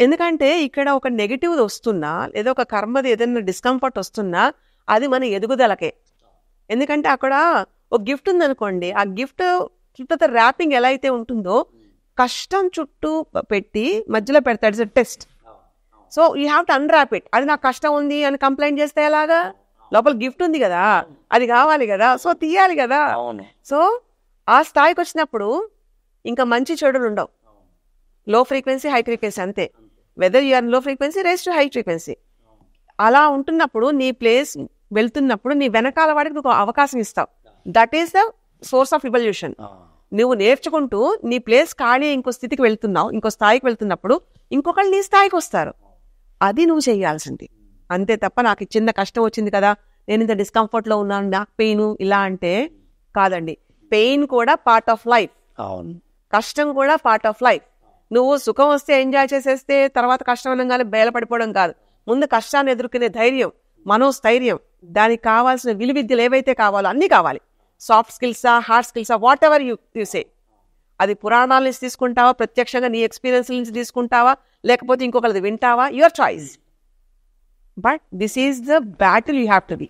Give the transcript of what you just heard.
ఎందుకంటే ఇక్కడ ఒక నెగిటివ్ వస్తున్నా లేదా ఒక కర్మది ఏదైనా డిస్కంఫర్ట్ వస్తున్నా అది మన ఎదుగుదలకే. ఎందుకంటే అక్కడ ఒక గిఫ్ట్ ఉందనుకోండి, ఆ గిఫ్ట్ చుట్టూ ర్యాపింగ్ ఎలా అయితే ఉంటుందో కష్టం చుట్టూ పెట్టి మధ్యలో పెడతాడు. It's test. So you have to unwrap it. అది నాకు కష్టం ఉంది అని కంప్లైంట్ చేస్తే ఎలాగా? లోపల గిఫ్ట్ ఉంది కదా, అది కావాలి కదా, సో తీయాలి కదా. సో ఆ స్థాయికి వచ్చినప్పుడు ఇంకా మంచి చెడులు ఉండవు. లో ఫ్రీక్వెన్సీ హై ఫ్రీక్వెన్సీ అంతే. Whether you are low frequency raise to high frequency. అలా ఉంటున్నప్పుడు నీ ప్లేస్ వెళ్తున్నప్పుడు నీ వెనకాల వాడికి ఒక అవకాశం ఇస్తావు. That is the source of revolution. నువ్వు నేర్చుకుంటూ నీ ప్లేస్ ఖాళీ ఇంకో స్థితికి వెళ్తున్నావు, ఇంకో స్థాయికి వెళ్తున్నప్పుడు ఇంకొకళ్ళు నీ స్థాయికి వస్తారు. అది నువ్వు చేయాల్సింది అంతే తప్ప నాకు చిన్న కష్టం వచ్చింది కదా, నేను ఇంత డిస్కంఫర్ట్ లో ఉన్నాను, నాకు పెయిన్ ఇలా అంటే కాదండి. పెయిన్ కూడా పార్ట్ ఆఫ్ లైఫ్, కష్టం కూడా పార్ట్ ఆఫ్ లైఫ్. నువ్వు సుఖం వస్తే ఎంజాయ్ చేసేస్తే తర్వాత కష్టం అనగానే బయలుపడిపోవడం కాదు. ముందు కష్టాన్ని ఎదుర్కొనే ధైర్యం, మనోస్థైర్యం, దానికి కావాల్సిన విలువిద్యలు ఏవైతే కావాలో అన్నీ కావాలి. సాఫ్ట్ స్కిల్సా, హార్డ్ స్కిల్సా, వాట్ ఎవర్ యూ సే. అది పురాణాల నుంచి తీసుకుంటావా, ప్రత్యక్షంగా నీ ఎక్స్పీరియన్స్ నుంచి తీసుకుంటావా, లేకపోతే ఇంకొకరిది వింటావా, your choice. But this is the battle you have to be.